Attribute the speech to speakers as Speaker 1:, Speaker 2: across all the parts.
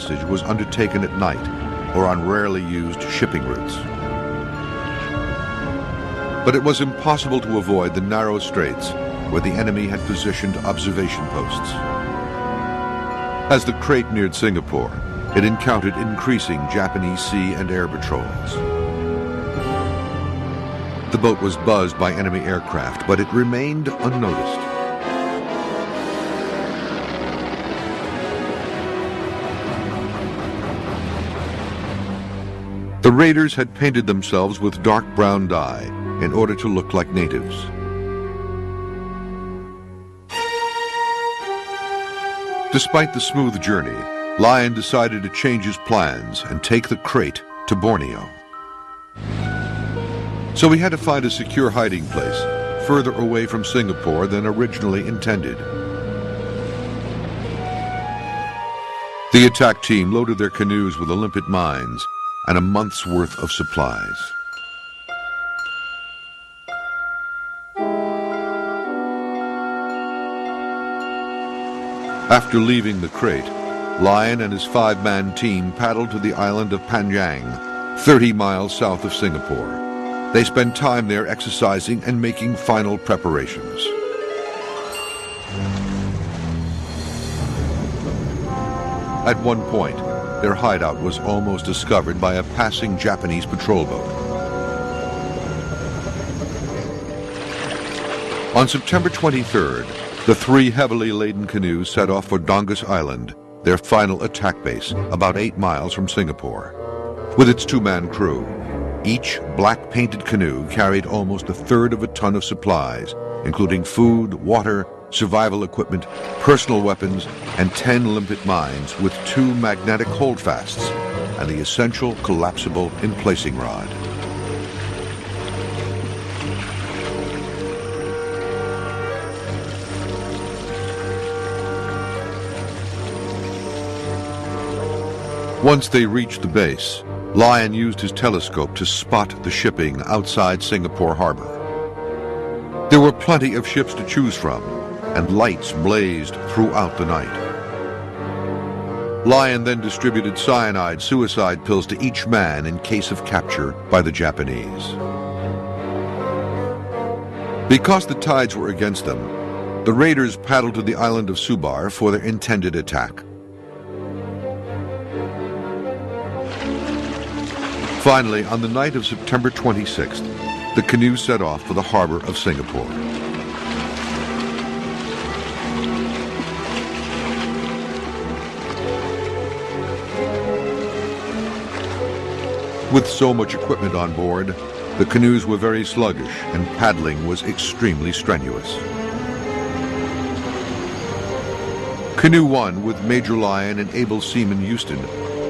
Speaker 1: passage was undertaken at night or on rarely used shipping routes. But it was impossible to avoid the narrow straits where the enemy had positioned observation posts. As the crate neared Singapore, it encountered increasing Japanese sea and air patrols. The boat was buzzed by enemy aircraft, but it remained unnoticed. The raiders had painted themselves with dark brown dye in order to look like natives. Despite the smooth journey, Lion decided to change his plans and take the crate to Borneo. So he had to find a secure hiding place further away from Singapore than originally intended. The attack team loaded their canoes with limpet mines and a month's worth of supplies. After leaving the crate, Lion and his 5-man team paddled to the island of Panjang, 30 miles south of Singapore. They spent time there exercising and making final preparations. At one point, their hideout was almost discovered by a passing Japanese patrol boat. On September 23rd, the 3 heavily laden canoes set off for Dongus Island, their final attack base, about 8 miles from Singapore. With its 2-man crew, each black-painted canoe carried almost 1/3 of a ton of supplies, including food, water, survival equipment, personal weapons, and 10 limpet mines with 2 magnetic holdfasts and the essential collapsible emplacing rod. Once they reached the base, Lion used his telescope to spot the shipping outside Singapore harbor. There were plenty of ships to choose from, and lights blazed throughout the night. Lion then distributed cyanide suicide pills to each man in case of capture by the Japanese. Because the tides were against them, the raiders paddled to the island of Subar for their intended attack. Finally, on the night of September 26th, the canoe set off for the harbor of Singapore. With so much equipment on board, the canoes were very sluggish and paddling was extremely strenuous. Canoe 1 with Major Lion and able seaman Houston,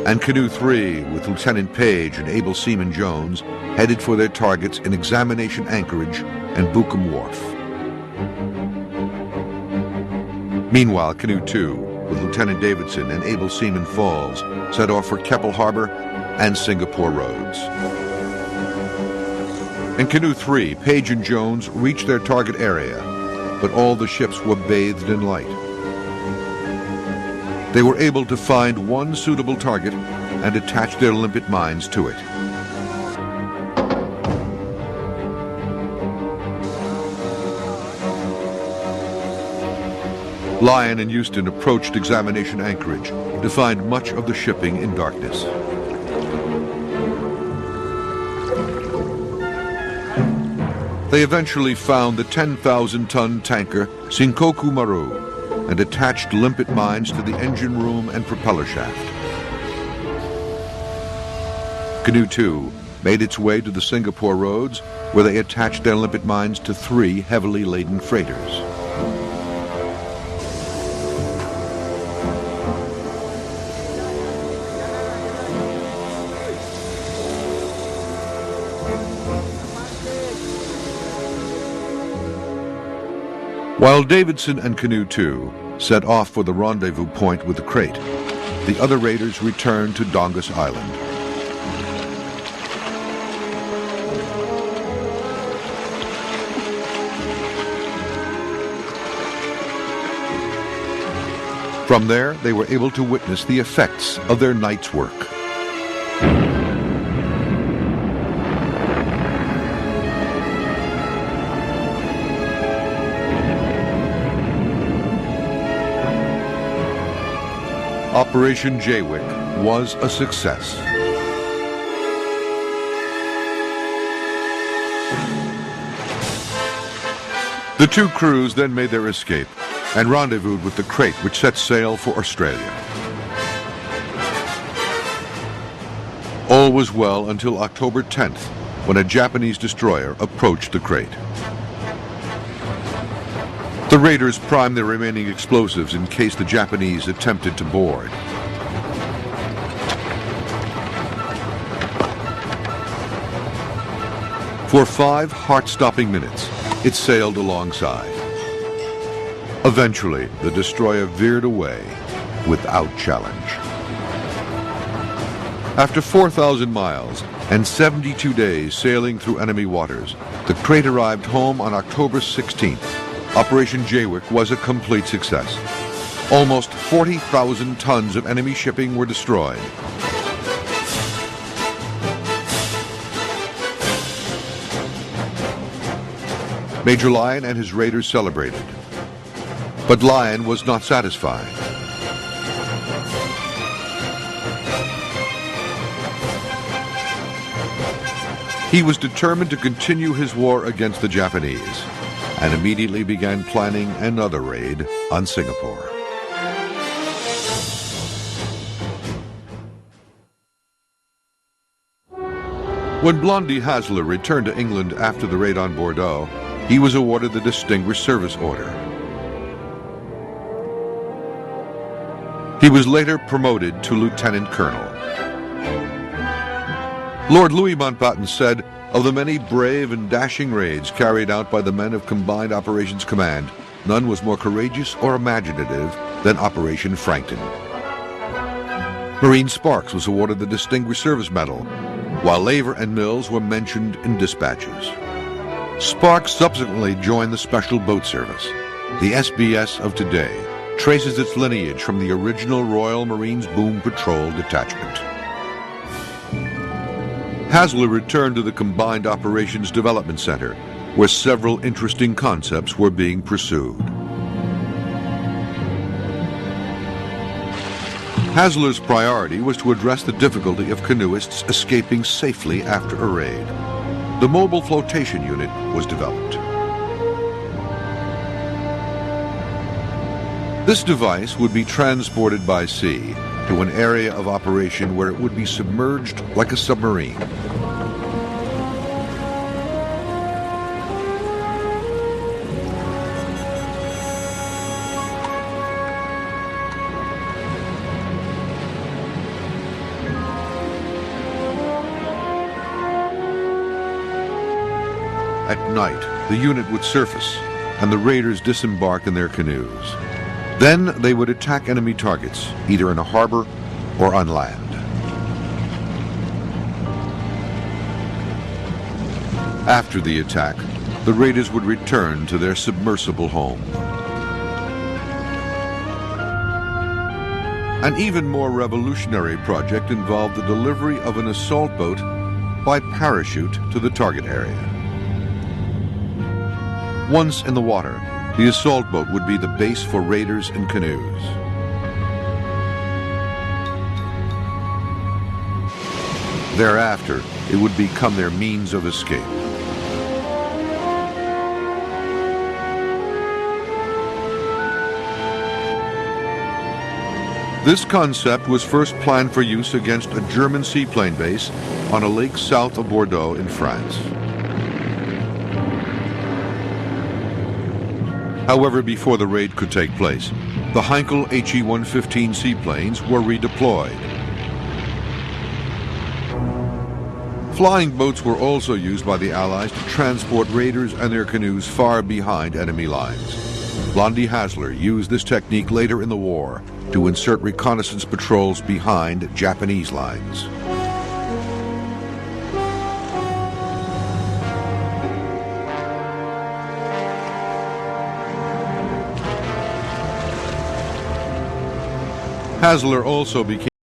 Speaker 1: and Canoe 3 with Lieutenant Page and able seaman Jones headed for their targets in Examination Anchorage and Buchan Wharf. Meanwhile, Canoe 2 with Lieutenant Davidson and able seaman Falls set off for Keppel Harbor and Singapore Roads. In Canoe 3, Page and Jones reached their target area, but all the ships were bathed in light. They were able to find one suitable target and attach their limpet mines to it. Lion and Houston approached Examination Anchorage to find much of the shipping in darkness. They eventually found the 10,000-ton tanker Senkoku Maru and attached limpet mines to the engine room and propeller shaft. Canoe 2 made its way to the Singapore roads, where they attached their limpet mines to 3 heavily laden freighters. While Davidson and Canoe 2 set off for the rendezvous point with the crate, the other raiders returned to Dongus Island. From there, they were able to witness the effects of their night's work. Operation Jaywick was a success. The two crews then made their escape and rendezvoused with the crate which set sail for Australia. All was well until October 10th, when a Japanese destroyer approached the crate. The raiders primed their remaining explosives in case the Japanese attempted to board. For 5 heart-stopping minutes, it sailed alongside. Eventually, the destroyer veered away without challenge. After 4,000 miles and 72 days sailing through enemy waters, the crate arrived home on October 16th. Operation Jaywick was a complete success. Almost 40,000 tons of enemy shipping were destroyed. Major Lyon and his raiders celebrated. But Lyon was not satisfied. He was determined to continue his war against the Japanese and immediately began planning another raid on Singapore. When Blondie Hasler returned to England after the raid on Bordeaux, he was awarded the Distinguished Service Order. He was later promoted to Lieutenant Colonel. Lord Louis Mountbatten said, "Of the many brave and dashing raids carried out by the men of Combined Operations Command, none was more courageous or imaginative than Operation Frankton." Marine Sparks was awarded the Distinguished Service Medal, while Laver and Mills were mentioned in dispatches. Sparks subsequently joined the Special Boat Service. The SBS of today traces its lineage from the original Royal Marines Boom Patrol Detachment. Hasler returned to the Combined Operations Development Center, where several interesting concepts were being pursued. Hasler's priority was to address the difficulty of canoeists escaping safely after a raid. The Mobile Flotation Unit was developed. This device would be transported by sea to an area of operation where it would be submerged like a submarine. At night, the unit would surface, and the raiders disembark in their canoes. Then they would attack enemy targets, either in a harbor or on land. After the attack, the raiders would return to their submersible home. An even more revolutionary project involved the delivery of an assault boat by parachute to the target area. Once in the water, the assault boat would be the base for raiders and canoes. Thereafter, it would become their means of escape. This concept was first planned for use against a German seaplane base on a lake south of Bordeaux in France. However, before the raid could take place, the Heinkel HE-115 seaplanes were redeployed. Flying boats were also used by the Allies to transport raiders and their canoes far behind enemy lines. Blondie Hasler used this technique later in the war to insert reconnaissance patrols behind Japanese lines. Hasler also became